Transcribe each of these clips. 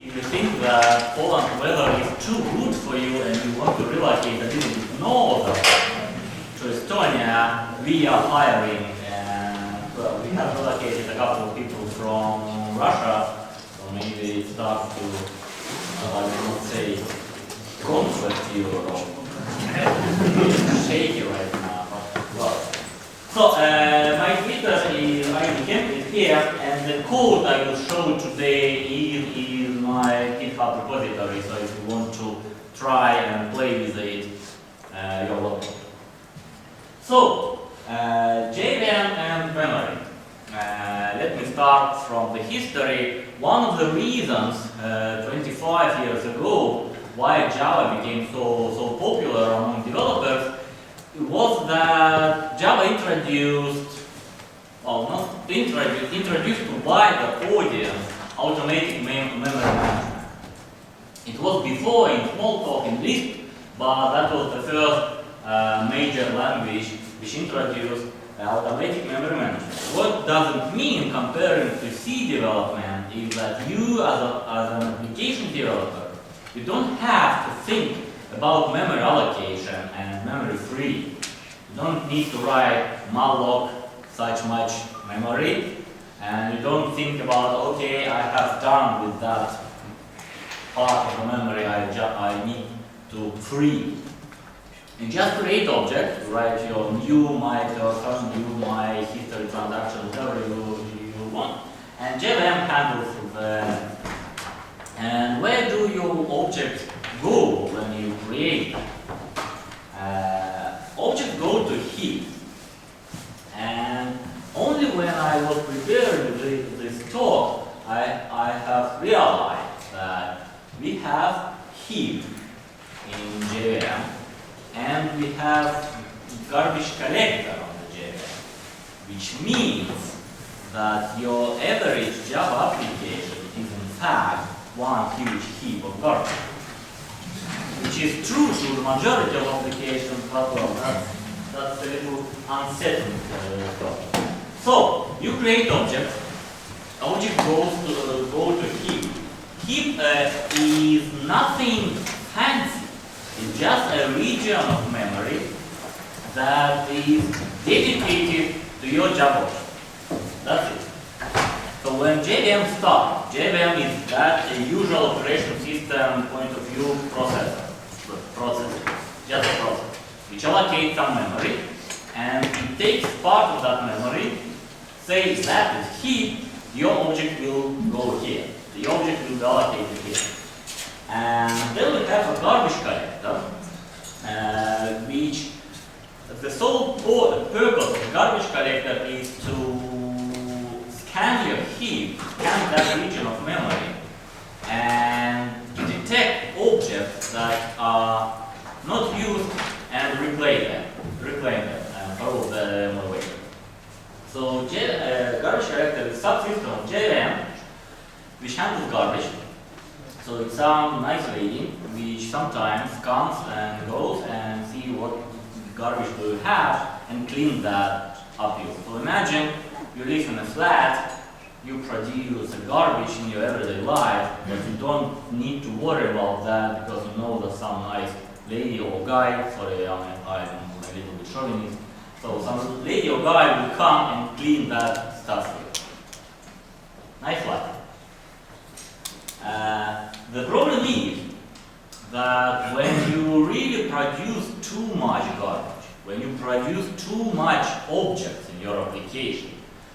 If you think that Poland weather is too good for you and you want to relocate a little bit north to Estonia, we are hiring, and well, we have relocated a couple of people from Russia, so maybe it's tough to, I will not say, comfort you or shaky right now, but well. So, my Twitter is ID here, and the code I will show today is my GitHub repository, so if you want to try and play with it, you're welcome. So, JVM and memory. Let me start from the history. One of the reasons 25 years ago why Java became so popular among developers was that Java introduced to wider audience automatic memory management. It was before in Smalltalk in Lisp, but that was the first major language which introduced automatic memory management. What does it mean comparing to C development is that you as an application developer, you don't have to think about memory allocation and memory free. You don't need to write malloc such much memory, and you don't think about, okay, I have done with that part of the memory I need to free. You just create object, write your new my person, new my history transaction, whatever you want, and JVM handles them. And where do your objects go when you create them? Objects go to Heap. And only when I was preparing this talk, I have realized that we have Heap in JVM, and we have garbage collector on the JVM, which means that your average Java application is in fact one huge heap of garbage, which is true to the majority of applications, but well, that's a little unsettling problem. So you create object goes to Heap. Heap is nothing fancy. It's just a region of memory that is dedicated to your Java object. That's it. So when JVM starts, JVM is that a usual operation system point of view processor, just a processor, which allocates some memory, and it takes part of that memory, says that is Heap, your object will go here. The object will be allocated here. And then we have a garbage collector, which the sole purpose of the garbage collector is to scan your heap, scan that region of memory, and detect objects that are not used and reclaim them and follow them away. So garbage collector is a subsystem of JVM which handles garbage. So it's some nice lady which sometimes comes and goes and see what garbage do you have and clean that up here. So imagine you live in a flat, you produce a garbage in your everyday life, but you don't need to worry about that because you know that some nice lady or guy, sorry, I'm a little bit chauvinist, so some lady or guy will come and clean that stuff here. Nice life. The problem is that when you really produce too much garbage, when you produce too much objects in your application,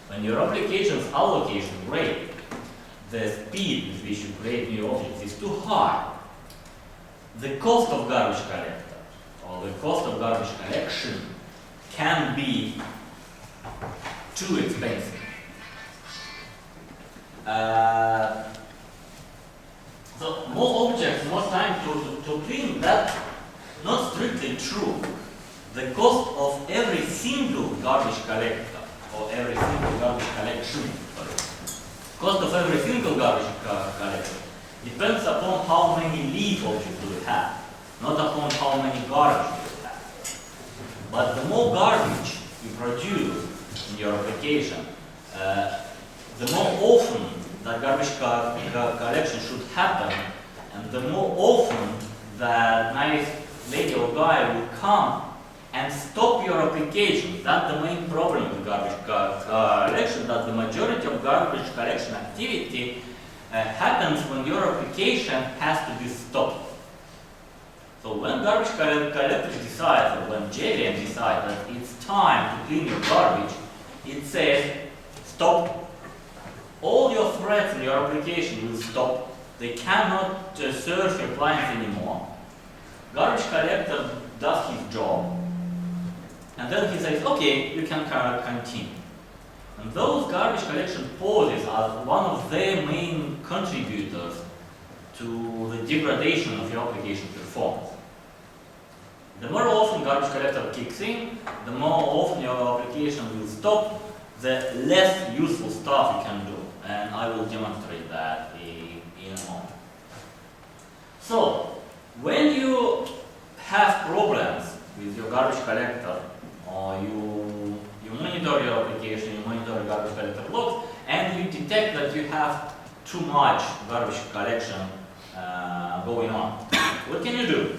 when your application's allocation rate, the speed with which you create new objects is too high, the cost of garbage collector or the cost of garbage collection can be too expensive. So more objects, more time to clean, that's not strictly true. The cost of every single garbage collector or every single garbage collection, cost of every single garbage collection depends upon how many leaf objects do you have, not upon how many garbage you have. But the more garbage you produce in your application, the more often that garbage collection should happen, and the more often that nice lady or guy will come and stop your application. That's the main problem with garbage collection, that the majority of garbage collection activity happens when your application has to be stopped. So when garbage collectors decide, or when JVM decides that it's time to clean your garbage, it says, stop. All your threads in your application will stop. They cannot search your clients anymore. Garbage collector does his job. And then he says, okay, you can continue. And those garbage collection pauses are one of their main contributors to the degradation of your application performance. The more often garbage collector kicks in, the more often your application will stop, the less useful stuff you can do. And I will demonstrate that in a moment. So, when you have problems with your garbage collector, or you monitor your application, you monitor your garbage collector logs, and you detect that you have too much garbage collection going on, what can you do?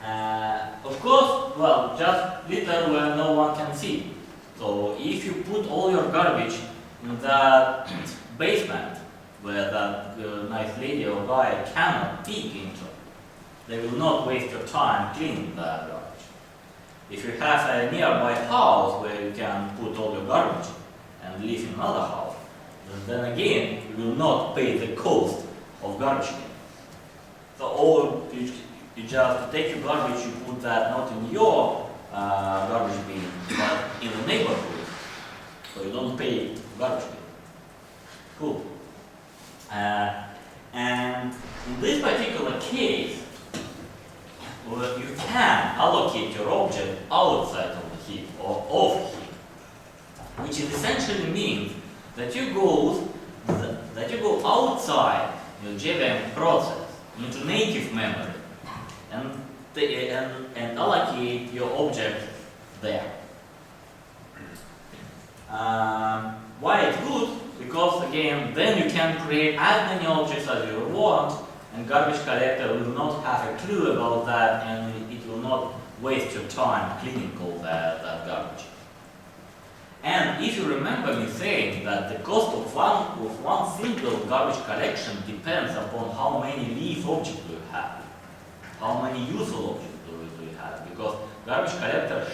Of course, well, just litter where no one can see. So if you put all your garbage in the basement where that nice lady or guy cannot peek into, they will not waste your time cleaning that garbage. If you have a nearby house where you can put all your garbage and live in another house, then again you will not pay the cost of garbage cleaning. So all you just take your garbage, you put that not in your garbage bin, but in the neighborhood, so you don't pay garbage bin. Cool. And in this particular case, well, you can allocate your object outside of the heap or off heap, which essentially means that you go outside your JVM process into native memory and allocate your object there. Why it's good? Because again, then you can create as many objects as you want, and garbage collector will not have a clue about that, and it will not waste your time cleaning all that garbage. And if you remember me saying that the cost of one single garbage collection depends upon how many leaf objects do you have, how many useful objects do you have, because garbage collector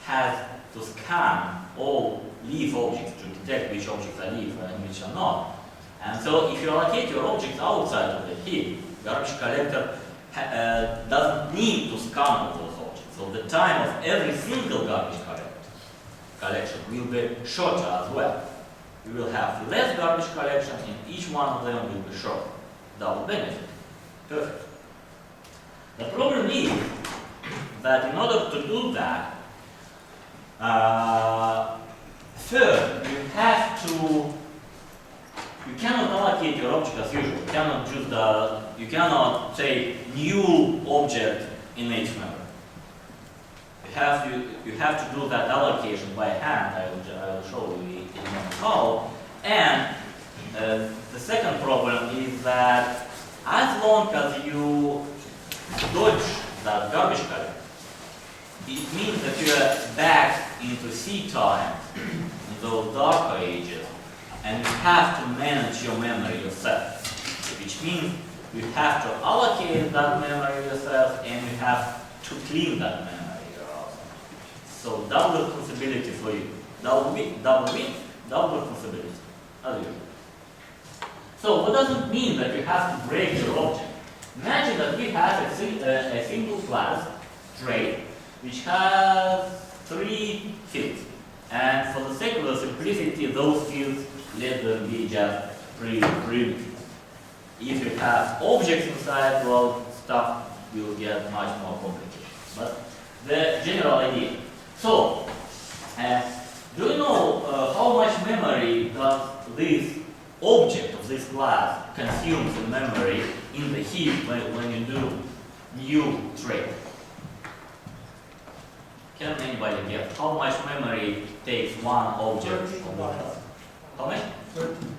has to scan all leaf objects to detect which objects are leaf and which are not. And so if you allocate your objects outside of the heap, garbage collector doesn't need to scan all those objects. So the time of every single garbage collection will be shorter as well. You will have less garbage collection and each one of them will be shorter. Double benefit. Perfect. The problem is that in order to do that, first you cannot allocate your object as usual. You cannot say new object in native memory. You have to do that allocation by hand. I will show you in a moment how. And the second problem is that as long as you dodge that garbage collector, it means that you are back into C time, in those darker ages, and you have to manage your memory yourself, which means you have to allocate that memory yourself and you have to clean that memory yourself. So double responsibility for you. Double responsibility, as usual. So what does it mean that you have to break your object? Imagine that we have a single class, trait, which has 3 fields. And for the sake of the simplicity, those fields, let them be just primitive. If you have objects inside, well, stuff will get much more complicated. But the general idea. So, do you know how much memory does this object of this class consumes in memory in the heap when you do new trait? Can anybody guess how much memory takes one object of the class? How much? 13.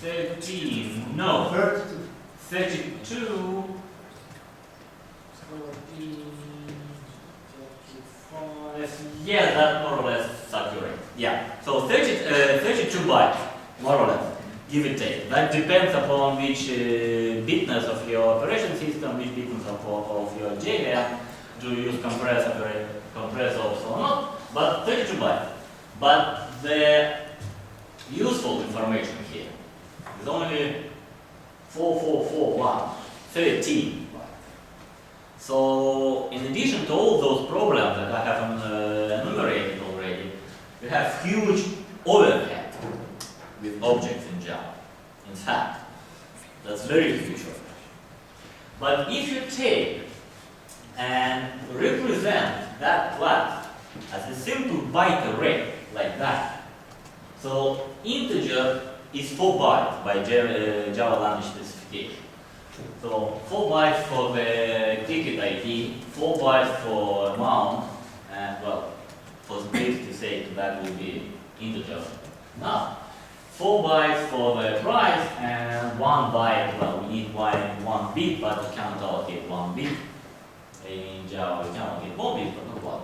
13. No. 32. 32. 35. Yeah, that's more or less accurate. Yeah. So 32 bytes, more or less, give or take. That depends upon which bitness of your operation system, which bitness of your JVM. Do you use compressors or not? But 32 bytes. But the useful information here is only 4441, 13. So, in addition to all those problems that I have enumerated already, we have huge overhead with objects in Java. In fact, that's very huge. But if you take and represent that class as a simple byte array, like that, so integer is 4 bytes by Java language specification. So 4 bytes for the ticket ID, 4 bytes for amount, and well, for space to say that will be integer. Now, 4 bytes for the price and 1 byte, well, we need 1 bit, but we cannot allocate 1 bit. In Java, we can allocate 1 bit, but not 1.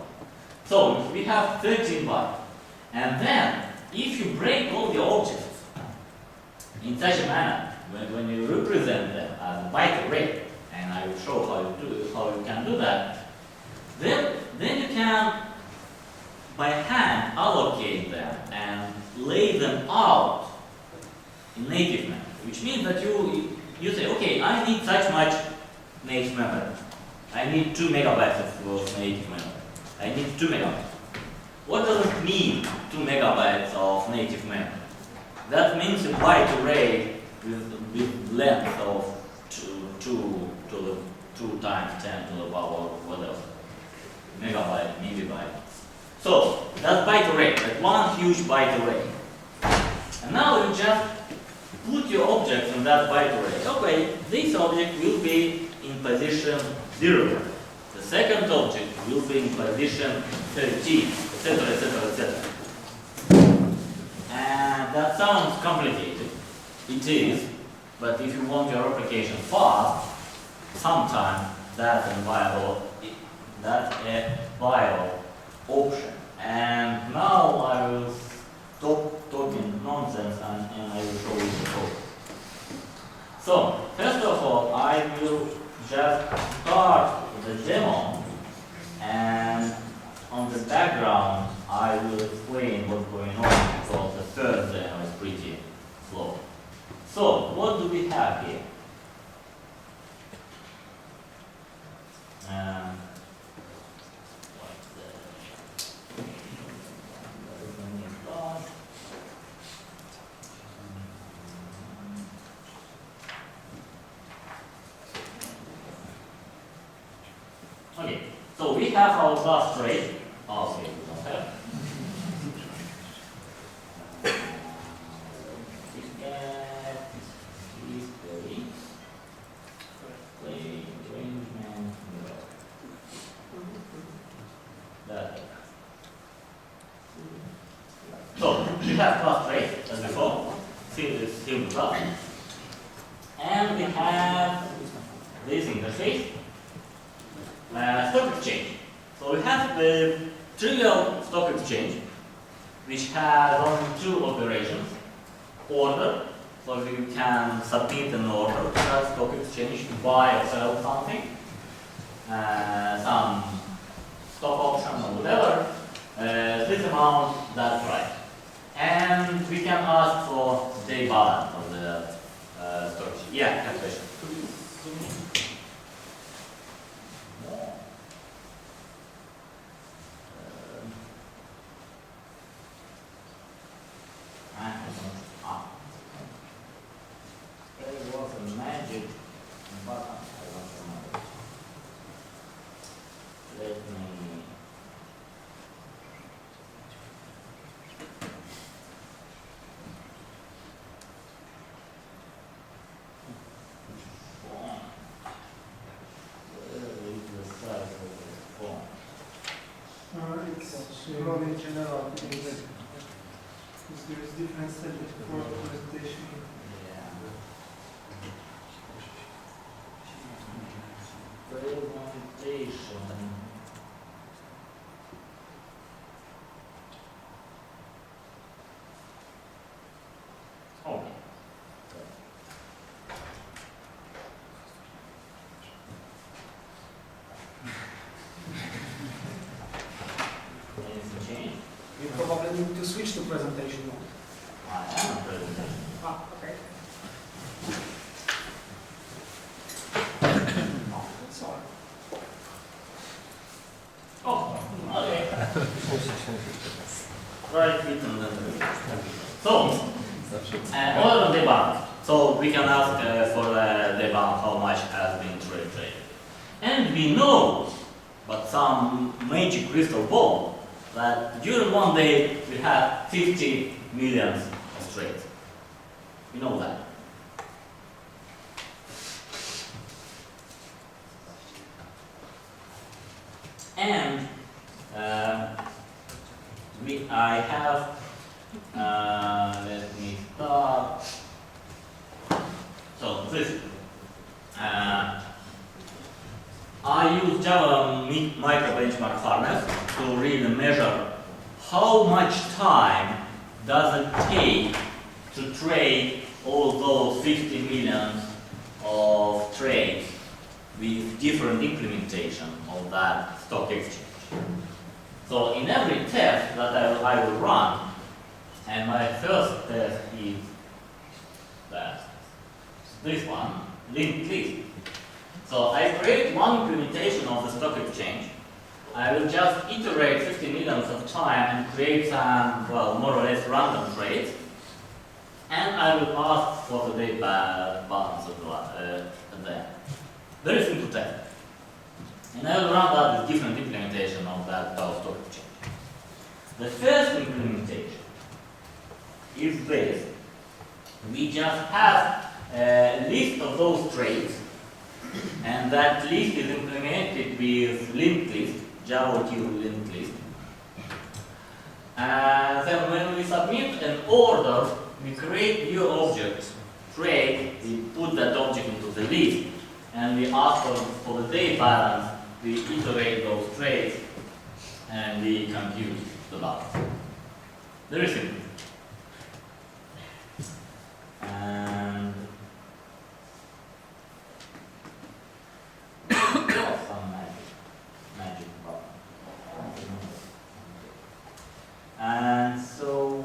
So we have 13 bytes. And then, if you break all the objects in such a manner, when you represent them as a byte array, and I will show how you can do that, then you can by hand allocate them and lay them out in native memory, which means that you say, okay, I need such much native memory. I need 2 megabytes of native memory. I need 2 megabytes. What does it mean, 2 megabytes of native memory? That means a byte array with length of 2 times 10 to the power whatever, megabyte. So, that's byte array, that one huge byte array. And now you just put your objects in that byte array. Okay, this object will be in position 0. The second object will be in position 13, etc., etc., etc. And that sounds complicated. It is, but if you want your application fast, sometimes that's a viable option. And now I will stop talking nonsense and I will show you the code. So, first of all, I will just start the demo, and on the background I will explain what's going on because the first demo is pretty slow. So, what do we have here? Okay, so we have our class trait. Okay, we don't have. So we have class trait as before. Simple class. And we have this interface. Stock exchange. So we have the trivial stock exchange, which has only 2 operations. Order, so we can submit an order to that stock exchange to buy or sell something, some stock option or whatever, this amount, that price. And we can ask for day balance of the stock exchange. Yeah, have a question. There was a magic button. I don't remember. Let me. Phone. Where is the size of the phone? It's probably general. It's there is different settings for presentation. Presentation. Okay. Anything change? You probably need to switch to presentation mode. I am a presentation. Ah, okay. That's all. Oh, okay. Right, it and then so, oil and debug. So we can ask for debug how much has been traded. And we know, but some magic crystal ball, that during one day we have 50 million of trades. We know that. And I have, let me start. So this, I use Java micro benchmark harness to really measure how much time does it take to trade all those 50 million of trades with different implementation of that stock exchange. So in every test that I will run, and my first test is this one, linked list. So I create one implementation of the stock exchange. I will just iterate 50 millions of time and create some, well, more or less random trades. And I will ask for the data balance of there. Very simple test. And I will run that with different implementation of that stock exchange. The first implementation is this. We just have a list of those trades, and that list is implemented with linked list, WJUG linked list. And then when we submit an order, we create new object, trade, we put that object into the list, and we ask for the day balance, we iterate those trades, and we compute the balance. Very simple. And some magic button. And so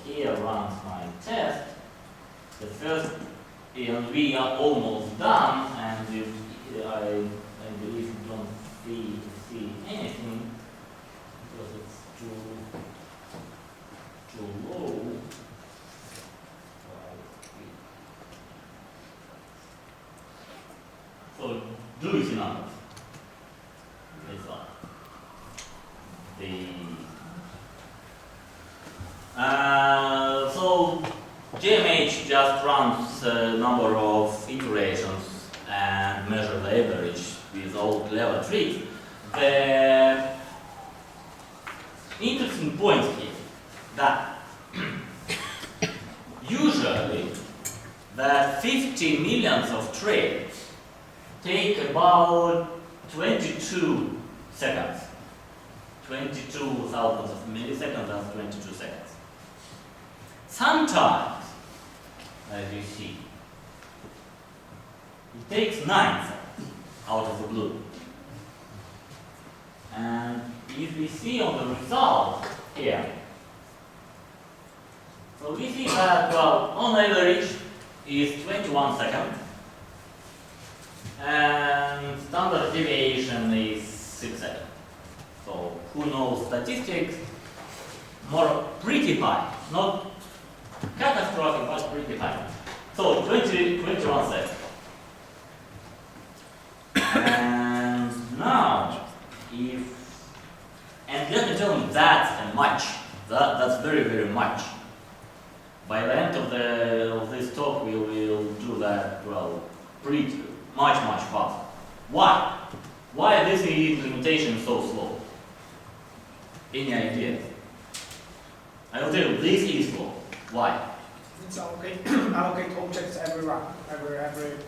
here runs my test. The first, and we are almost done, and I believe you don't see anything because it's too low. So do you see numbers? This one. So GMH just runs a number of iterations and measure the average with all clever tricks. The interesting point here that usually the 50 millions of trades take about 22 seconds. 22 thousandths of milliseconds, that's 22 seconds. Sometimes, as you see, it takes 9 seconds out of the blue. And if we see on the result here, so we see that, well, on average is 21 seconds, and standard deviation is 6 seconds. So who knows statistics? Pretty high, not catastrophic, but pretty high. So 21 seconds. And now, and let me tell you, that's a much. That's very, very much. By the end of talk we will do that, well, pretty much faster. Why? Why this implementation is so slow? Any ideas? I will tell you, this is slow. Why? It's allocate objects every run, every.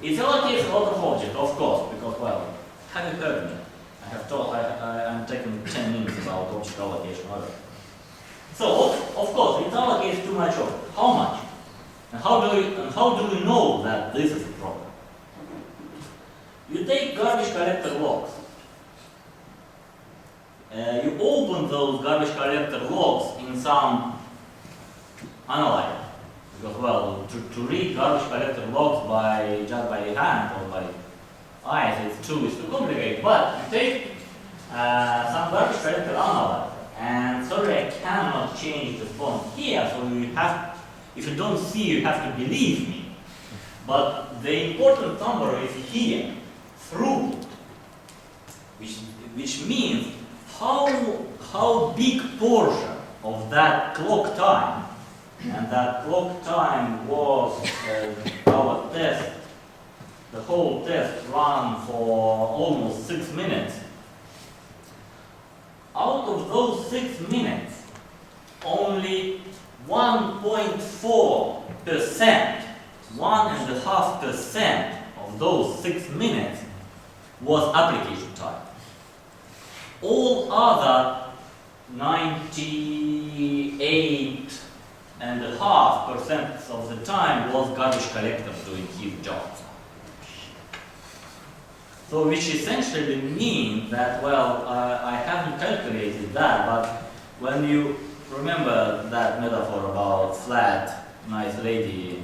It allocates a lot of objects, of course, because, well, have you heard me? I have told, I'm taking 10 minutes about object allocation already. So, of course, it allocates too much object. How much? And how do we know that this is a problem? You take garbage collector logs. You open those garbage collector logs in some analyzer. Because, well, to read garbage collector logs just by hand or by eyes, it's too complicated. But you take some garbage collector analyzer, and sorry, I cannot change the font here, so you have, if you don't see, you have to believe me. But the important number is here, throughput, which means how big portion of that clock time. And that clock time was our test. The whole test ran for almost 6 minutes. Out of those 6 minutes, only 1.4%, 1.5% of those 6 minutes was application time. All other 98.5% of the time was garbage collector doing his job. So which essentially means that, well, I haven't calculated that, but when you remember that metaphor about flat, nice lady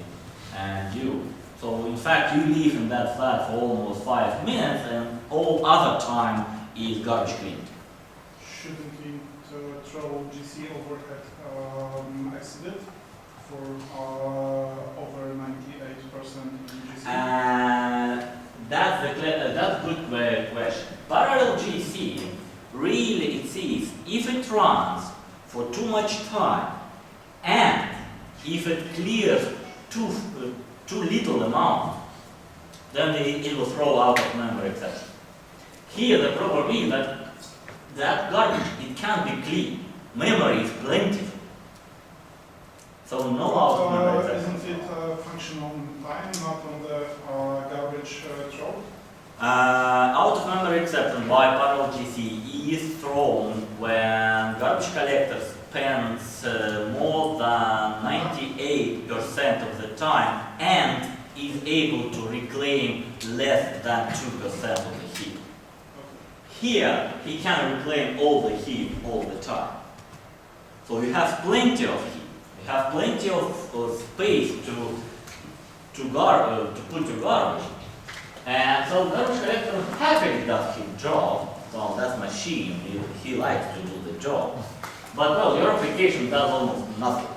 and you, so in fact you live in that flat for almost 5 minutes and all other time is garbage cleaned. Shouldn't we throw GC overhead accident for over 98% in GC? That's a good question. Parallel GC, really it is, if it runs for too much time and if it clears too little amount, then it will throw out of memory exception. Here the problem is that garbage, it can't be clean. Memory is plentiful. So no out of memory exception. Isn't it a function on time, not on the garbage throw? Out of memory exception by parallel GC is thrown when garbage collector spends more than 98% of the time and is able to reclaim less than 2% of the heap. Here, he can reclaim all the heap all the time. So you have plenty of heap. You have plenty of space to put your garbage. And so garbage collector happily does his job. So that's machine. He likes to do the job. But well, your application does almost nothing.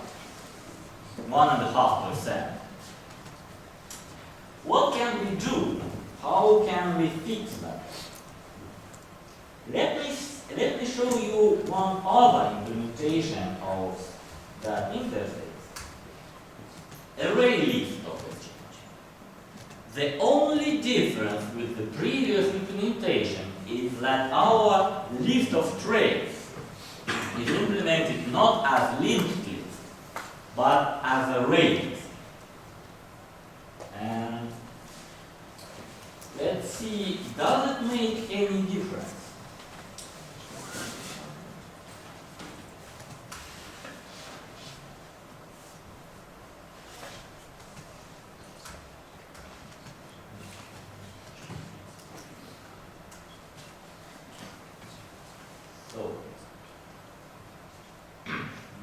1.5%. What can we do? How can we fix that? Let me show you one other implementation of that interface. Array list of exchange. The only difference with the previous implementation is that our list of trays is implemented not as linked list, but as array list. And let's see, does it make any difference? So,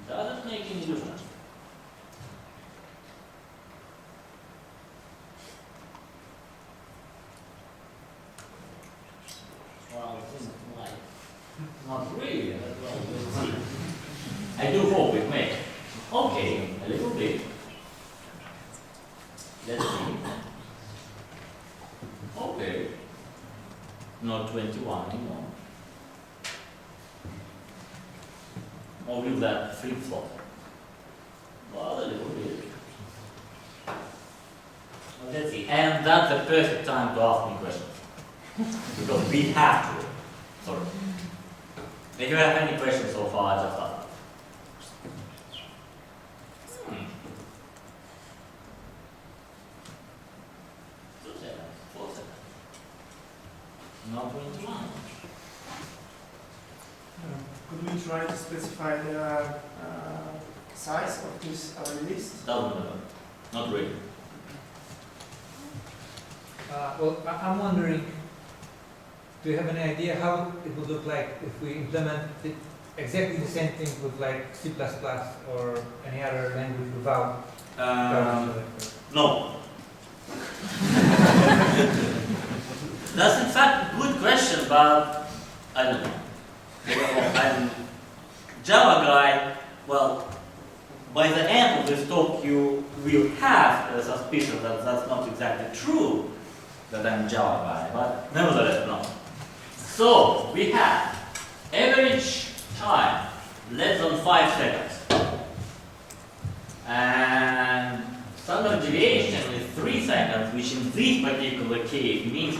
does it make any difference? Well, it isn't like, not really, but well, we'll see. I do hope it may. Okay, a little bit. Let's see. Okay. Not 21 anymore. Or with that flip-flop. Well, a little bit. immediately, and that's the perfect time to ask me questions. Because we have to. Sorry. If you have any questions so far, just ask. Not 21. Could we try to specify the size of this release? Doesn't matter. Not really. Well, I'm wondering, do you have any idea how it would look like if we implemented exactly the same thing with like C++ or any other language without? No. That's in fact a good question, but I don't know. I'm Java guy. Well, by the end of this talk, you will have a suspicion that that's not exactly true, that I'm Java guy, but nevertheless, no. So, we have average time less than 5 seconds. And standard deviation is 3 seconds, which in this particular case means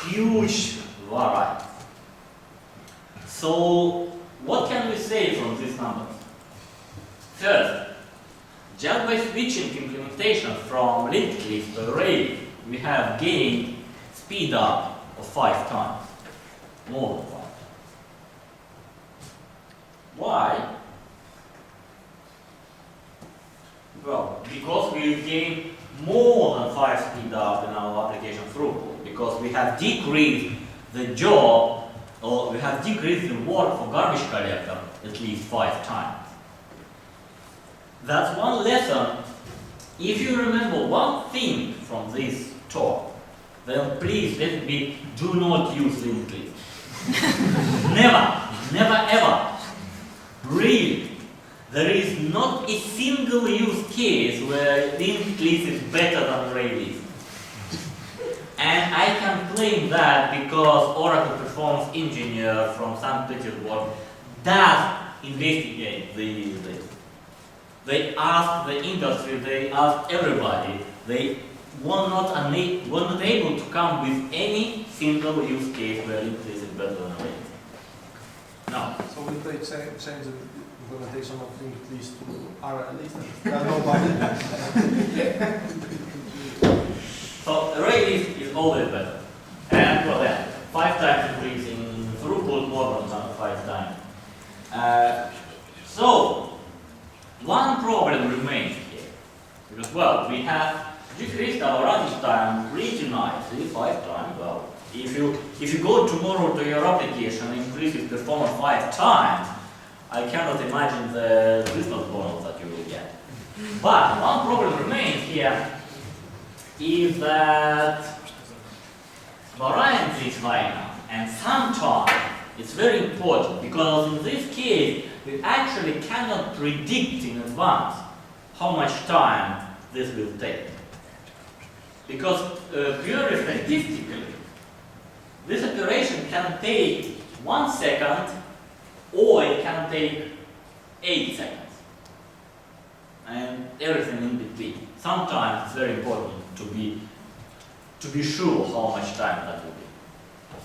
huge variety. So, what can we say from these numbers? First, just by switching implementation from linked list to array, we have gained speed up of 5 times, more than 5. Why? Well, because we gain more than 5 speed up in our application throughput, because we have decreased the job, or we have decreased the work for garbage collector at least 5 times. That's one lesson. If you remember one thing from this talk, then please let me do not use linked list. Never, never ever. Really. There is not a single use case where linked list is better than array list. And I can claim that because Oracle Performance Engineer from St. Petersburg does investigate these things. They asked the industry, they asked everybody. They were not able to come with any single use case where linked list is better than array list. No. So we could change the implementation of linked list to array list. Nobody. So array list is always better. And well then, 5 times increase in throughput, more than 5 times. So one problem remains here. Because well, we have decreased our running time pretty nicely, 5 times. Well, if you go tomorrow to your application and increase its performance 5 times, I cannot imagine the Christmas bonus that you will get. But one problem remains here is that variance is high enough, and sometimes it's very important because in this case we actually cannot predict in advance how much time this will take. Because purely statistically, this operation can take 1 second or it can take 8 seconds. And everything in between. Sometimes it's very important to be sure how much time that will be.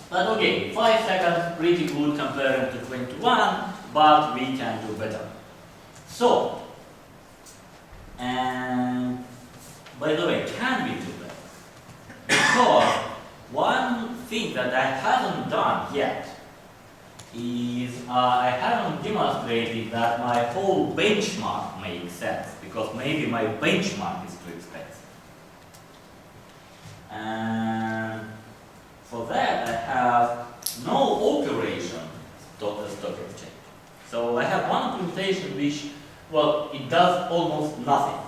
But okay, 5 seconds, pretty good comparing to 21, but we can do better. So, and by the way, can we do better? Because one thing that I haven't done yet is I haven't demonstrated that my whole benchmark makes sense, because maybe my benchmark is too expensive. And for that I have no operation stock exchange. So I have one implementation which, well, it does almost nothing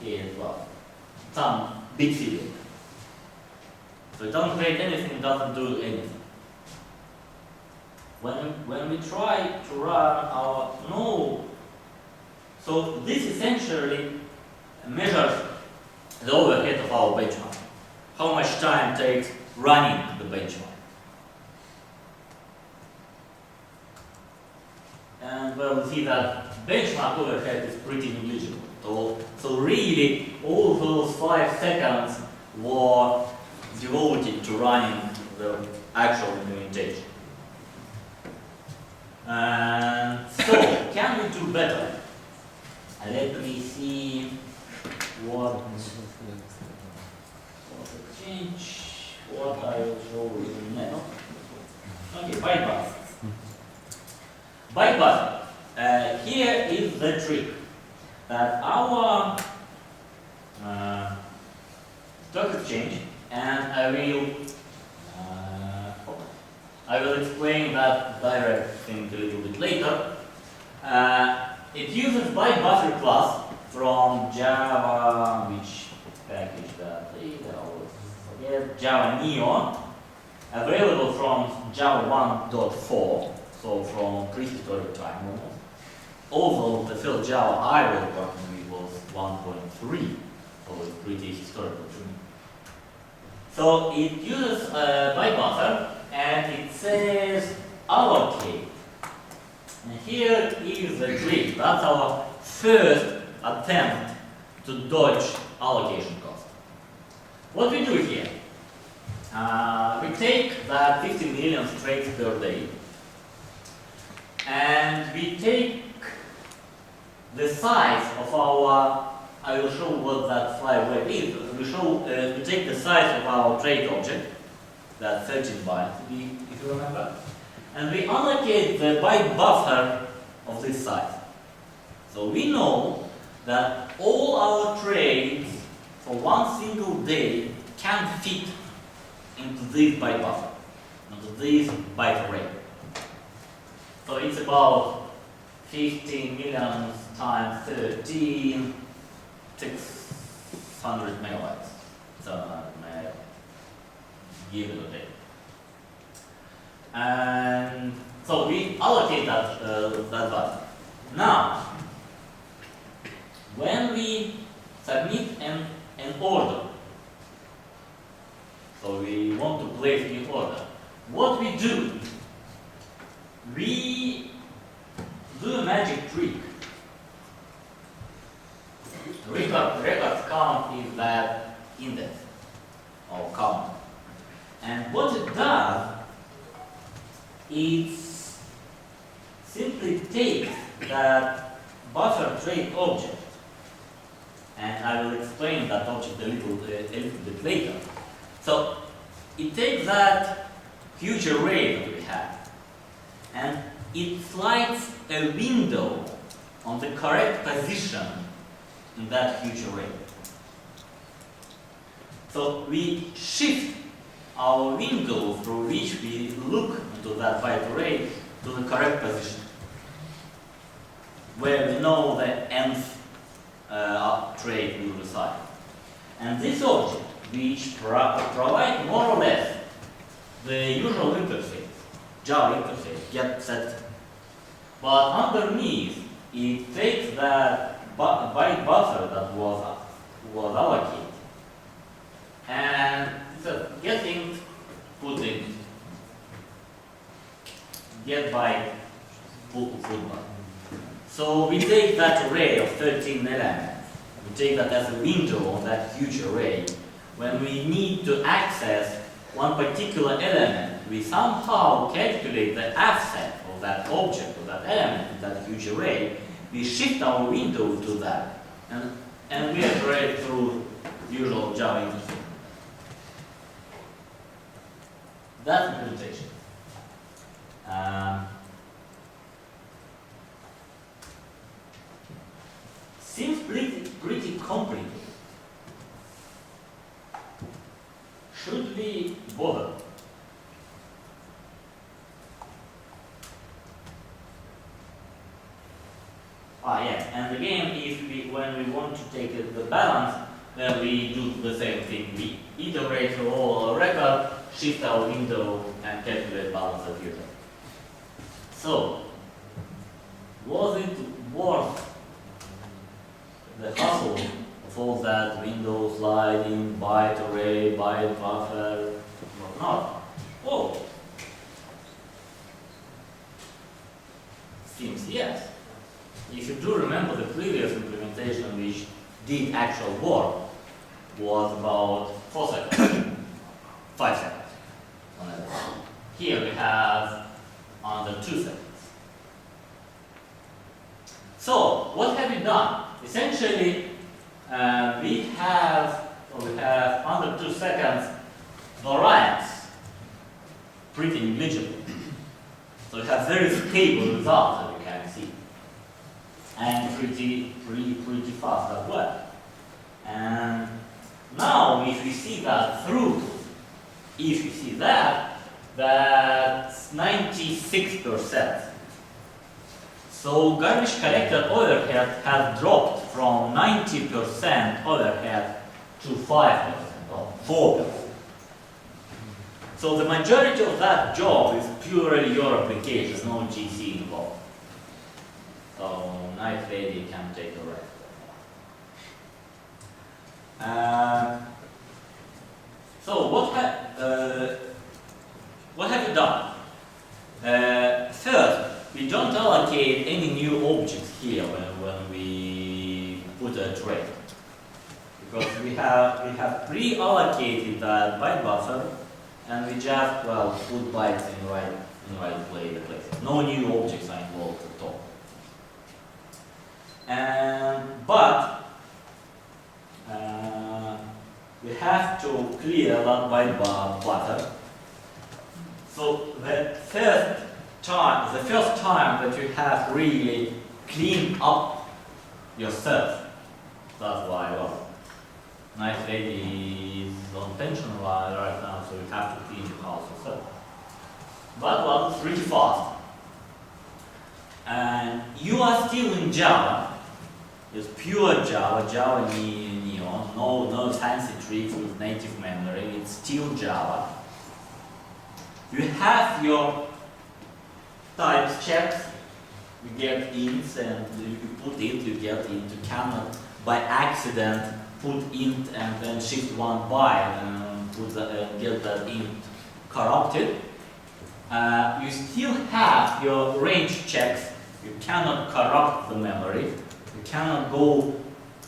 here as well. Some big field. So it doesn't create anything, it doesn't do anything. When we try to run our node, so this essentially measures the overhead of our benchmark. How much time takes running the benchmark. And well, we see that benchmark overhead is pretty negligible. So really, all those 5 seconds were devoted to running the actual implementation. So, can we do better? Let me see what change, what I will show you next. Okay, bypass. Bypass. Here is the trick that our stock exchange, and I will explain that direct thing a little bit later. It uses bypasser class from Java, which package that later I will forget, Java Neo, available from Java 1.4, so from prehistoric time almost. Although the first Java I was working with was 1.3, so it's pretty historical to me. So it uses bypasser, and it says allocate. And here is the trick. That's our first attempt to dodge allocation cost. What we do here, we take that 50 million trades per day, and we take the size of our, I will show what that slide web is. We take the size of our trade object, that 13 bytes, if you remember, and we allocate the byte buffer of this size. So we know that all our trades for one single day can fit into this byte buffer, into this byte array. So it's about 15 million times 13, 600 megabytes. So give it a day. And so we allocate that button. Now, when we submit an order, so we want to place the order, what we do, we do a magic trick. Record count is that index or count. And what it does, it simply takes that buffer trade object, and I will explain that object a little bit later. So it takes that huge array that we have, and it slides a window on the correct position in that huge array. So we shift our window through which we look into that byte array to the correct position, where we know the nth trade will reside. And this object, which provides more or less the usual interface, Java interface, get set. But underneath, it takes that byte buffer that was allocated and get byte put button. So we take that array of 13 elements, we take that as a window on that huge array. When we need to access one particular element, we somehow calculate the offset of that object, of that element in that huge array. We shift our window to that, and we operate through usual Java interface. That's implementation. Seems pretty complicated. Should we bother? Yeah, and again, when we want to take the balance, then we do the same thing. We iterate through all our record, shift our window, and calculate balance as usual. So, was it worth the hassle of all that window sliding, byte array, byte buffer, or not? Oh, seems yes. If you do remember the previous implementation which did actual work, was about 4 seconds, 5 seconds. Here we have under 2 seconds. So what have we done? Essentially, we have under 2 seconds variance pretty negligible. So we have very stable results that we can see, and pretty fast as well. And now, if we see that through, if you see that, that's 96%. So garbage collector overhead has dropped from 90% overhead to 5% or 4%. So the majority of that job is purely your application, no GC involved. So nice lady can take the rest. So what have you done? First, we don't allocate any new objects here when we put a tray, because we have pre-allocated that byte buffer, and we just put bytes in right places. No new objects are involved at all. But we have to clear that byte buffer. So the first time that you have really cleaned up yourself, that's why nice lady is on pension right now, so you have to clean the house yourself. But it's pretty fast. And you are still in Java. It's pure Java Neon, no fancy tricks with native memory, it's still Java. You have your types checks, you get ints and you put int, you get int. You cannot by accident put int and then shift one byte and get that int corrupted. You still have your range checks, you cannot corrupt the memory, you cannot go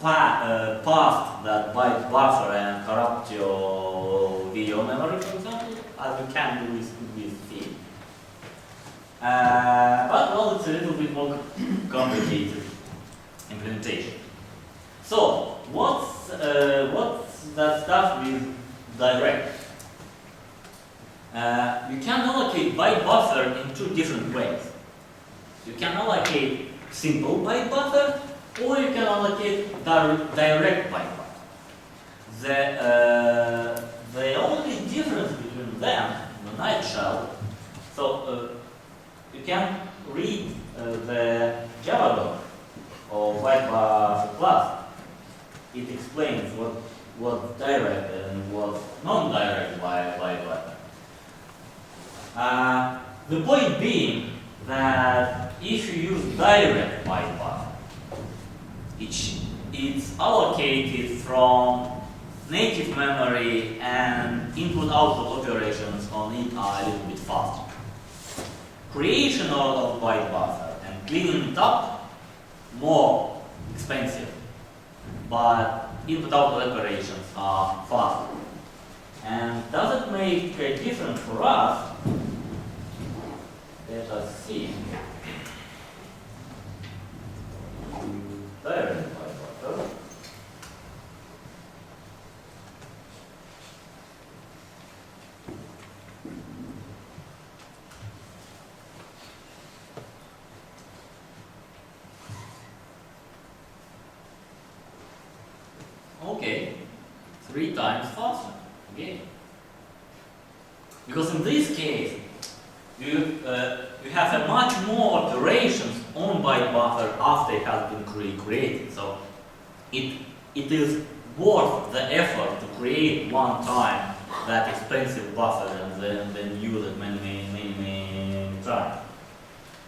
past that byte buffer and corrupt your video memory, for example, as you can do with C. But it's a little bit more complicated implementation. So what's that stuff with direct? You can allocate byte buffer in two different ways. You can allocate simple byte buffer, or you can allocate direct byte buffer. The only difference between them, in a nutshell, so you can read the Java doc or byte buffer class. It explains what's direct and what's non-direct byte buffer. The point being that if you use direct byte buffer, it's allocated from native memory, and input-output operations on it are a little bit faster. Creation of byte buffer and cleaning it up, more expensive, but input-output operations are faster. And does it make a difference for us? Let us see. Direct byte buffer. Okay, 3 times faster again. Because in this case, you have a much more operations on byte buffer after it has been created. So it is worth the effort to create one time that expensive buffer and then use it many times.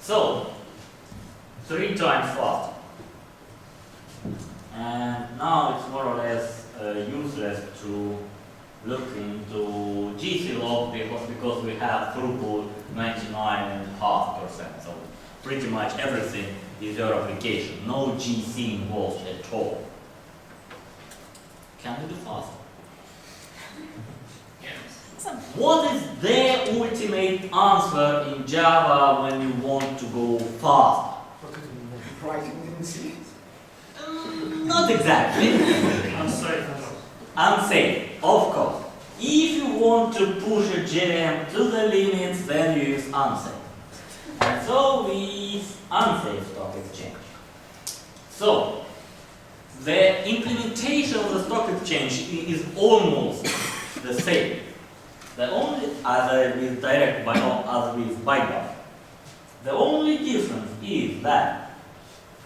So 3 times faster. And now it's more or less useless to look into GC log because we have throughput 99.5%. So pretty much everything is your application. No GC involved at all. can we do faster? What is the ultimate answer in Java when you want to go fast? Writing didn't see it. Not exactly. Unsafe. Unsafe, of course. If you want to push a JVM to the limits, then you use unsafe. And so we use unsafe stock exchange. So, the implementation of the stock exchange is almost the same. The only, either with direct buy or other with bypass. The only difference is that,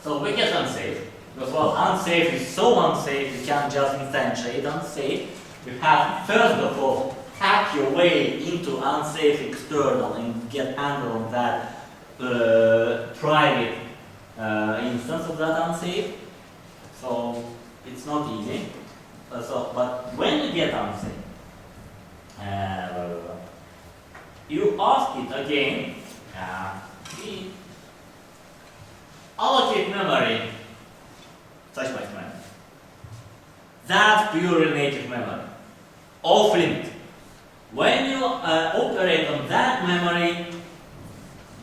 so we get unsafe, because well, unsafe is so unsafe, you can't just instantiate unsafe. You have, first of all, hack your way into unsafe external and get handle on that private instance of that unsafe. So it's not easy. But when you get unsafe, you ask it again, allocate memory, such much memory. That's pure native memory, off limit. When you operate on that memory,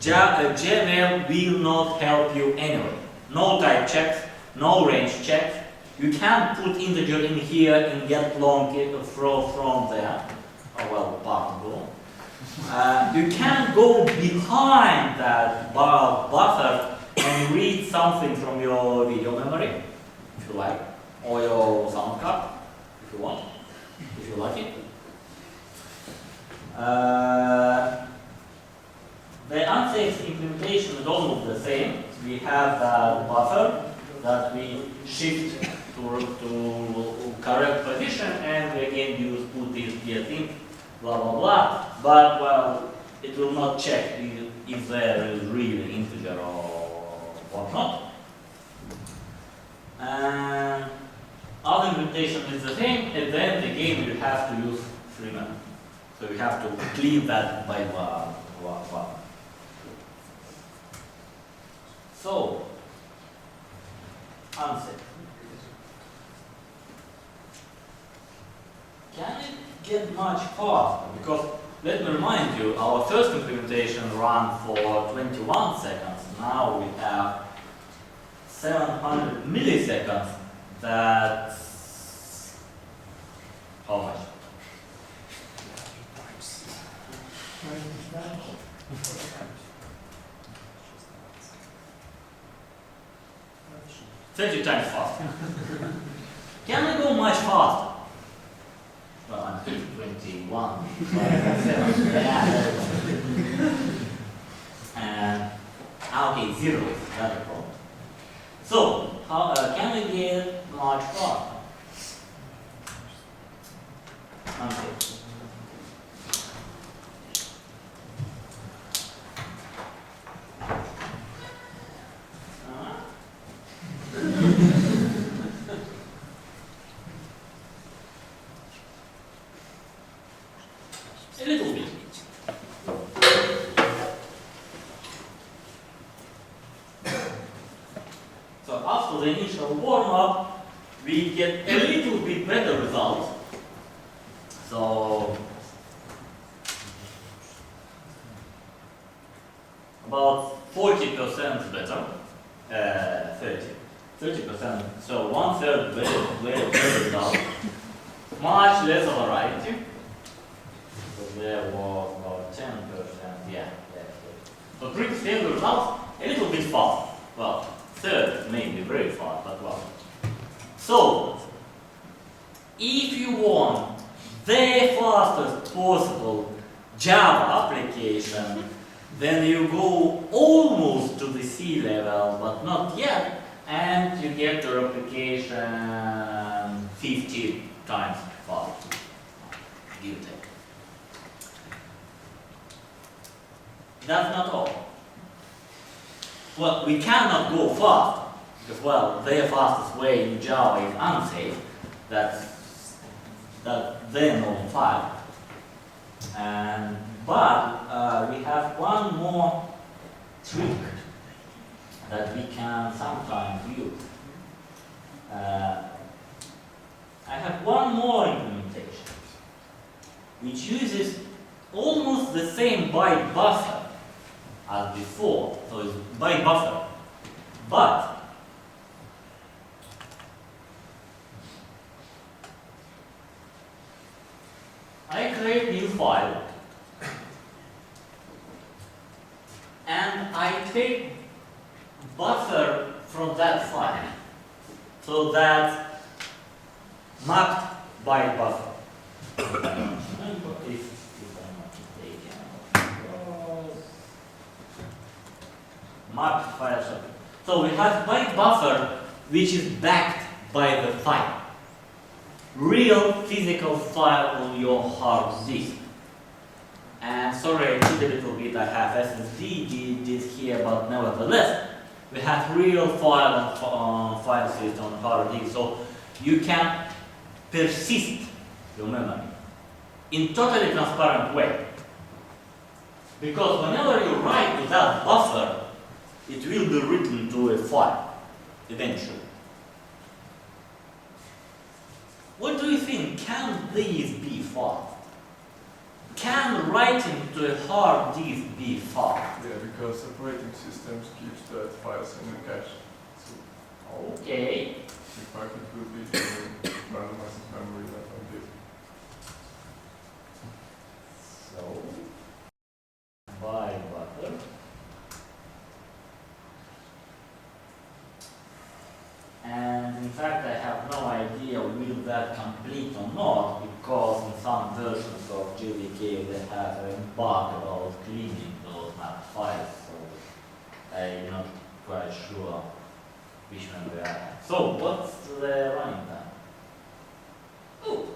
JVM will not help you anyway. No type checks, no range checks. You can't put integer in here and get long from there. Oh well, possible. You can't go behind that buffer and read something from your video memory, if you like, or your sound card, if you want, if you like it. The unsafe implementation is almost the same. We have the buffer that we shift to correct position, and we again use put this get in, blah blah blah. But well, it will not check if there is really integer or whatnot. And other implementation is the same. At the end, again, you have to use free memory. So you have to clean that by one. So, unsafe. Can it get much faster? Because let me remind you, our first implementation ran for 21 seconds. Now we have 700 milliseconds. That's how much? $30 times faster. Can we go much faster? Well, I'm 21. And okay, 0 is another problem. So, how can we get much faster? Okay. A little bit. So after the initial warm-up, we get a little bit better result. So about 40% better, 30%. So 1/3 better result. Much less variety. So there was about 10%. Yeah. So pretty stable results. A little bit fast. Well, third maybe very fast, but well. So if you want the fastest possible Java application, then you go almost to the sea level, but not yet, and you get your application 50 times faster. Give or take. That's not all. Well, we cannot go fast, because well, the fastest way in Java is unsafe. That's then on 5. But we have one more trick that we can sometimes use. I have one more implementation, which uses almost the same byte buffer as before, so it's byte buffer, but I create new file and I take buffer from that file, so that mapped byte buffer. If I'm not mistaken. Mapped file shuttle. So we have byte buffer which is backed by the file. Real physical file on your hard disk. And sorry, I cheated a little bit, I have SSD disk here, but nevertheless, we have real file on file system on hard disk, so you can persist your memory in totally transparent way. Because whenever you write to that buffer, it will be written to a file eventually. What do you think? Can these be fast? Can writing to a hard disk be fast? Yeah, because operating systems keeps the files in the cache. So Okay. in fact, it will be the randomized memory that on disk. So, by buffer. And in fact, I have no idea will that complete or not, because in some versions of JDK they have a bug about cleaning those map files, so I'm not quite sure which one we are. So, what's the running time? Oh.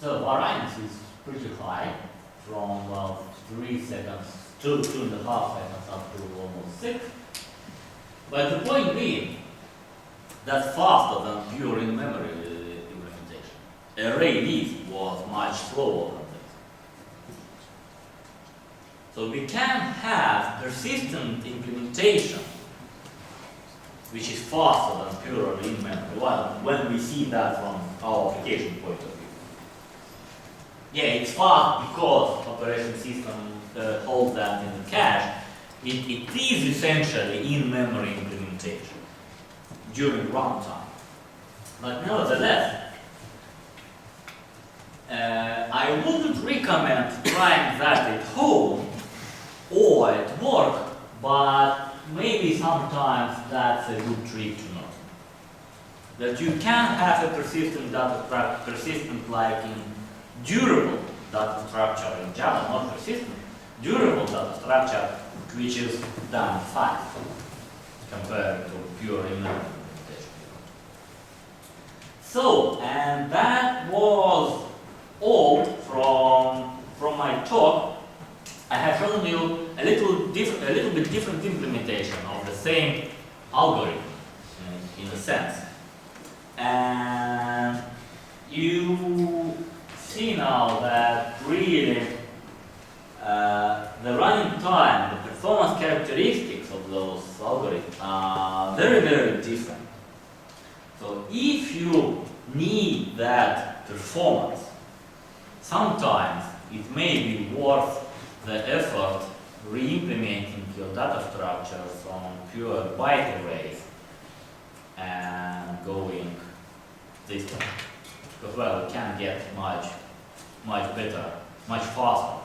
So variance is pretty high, from 3 seconds to 2.5 seconds up to almost 6. But the point being, that's faster than pure in-memory implementation. Array list was much slower than this. So we can have persistent implementation, which is faster than pure in-memory, well, when we see that from our application point of view. Yeah, it's fast because operation system holds that in the cache. It is essentially in-memory implementation during runtime. But nevertheless, I wouldn't recommend trying that at home or at work, but maybe sometimes that's a good trick to know. That you can have a persistent data structure, persistent like in durable data structure in Java, not persistent, durable data structure, which is done fast compared to pure in-memory implementation. So, and that was all from my talk. I have shown you a little bit different implementation of the same algorithm in a sense, and you see now that really the running time, the performance characteristics of those algorithms are very, very different. So if you need that performance, sometimes it may be worth the effort re-implementing your data structures on pure byte arrays and going this way. Because, well, it can get much better, much faster.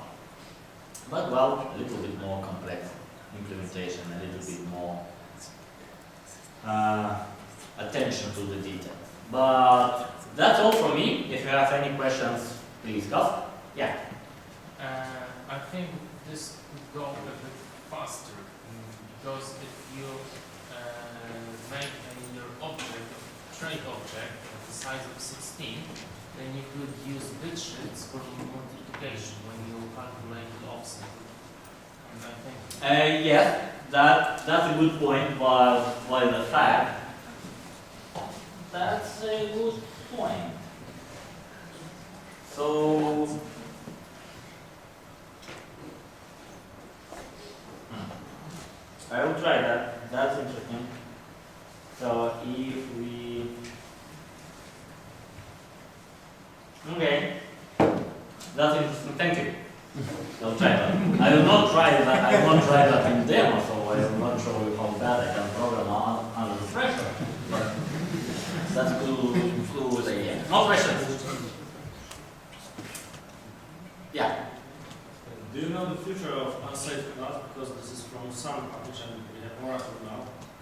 But, well, a little bit more complex implementation, a little bit more attention to the details. But that's all from me. If you have any questions, please go. Yeah. I think this could go a bit faster because if you make your object, trait object, of the size of 16, then you could use bit shifts for multiplication when you calculate the offset. And I think. Yes, that's a good point. While the fact that's a good point. So, I will try that. That's interesting. So if we, okay, that's interesting. Thank you. I'll try that. I will not try that. I won't try that in demo, so I will not show you how bad I can program under the pressure. But that's good idea. No questions? Yeah. Do you know the future of unsafe class? Because this is from some package and we have Oracle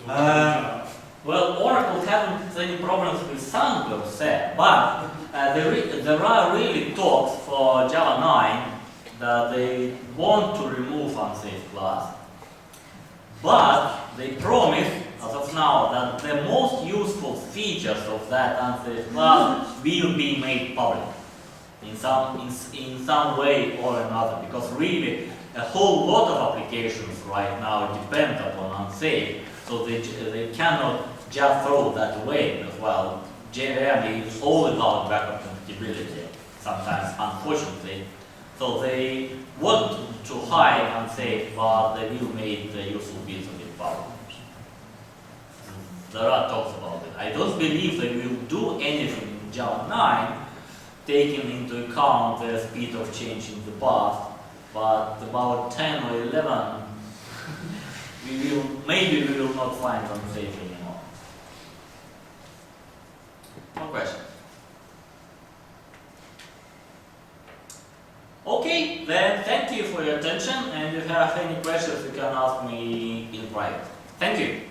now. Well, Oracle haven't any problems with Sun per se, but there are really talks for Java 9 that they want to remove unsafe class, but they promise, as of now, that the most useful features of that unsafe class will be made public in some way or another, because really a whole lot of applications right now depend upon unsafe, so they cannot just throw that away as well. JVM is all about backup compatibility, sometimes unfortunately. So they want to hide unsafe, but they will make the useful bits of it public. There are talks about it. I don't believe they will do anything in Java 9, taking into account the speed of change in the past, but about 10 or 11, maybe we will not find unsafe anymore. No question. Okay, then thank you for your attention, and if you have any questions, you can ask me in private. Thank you.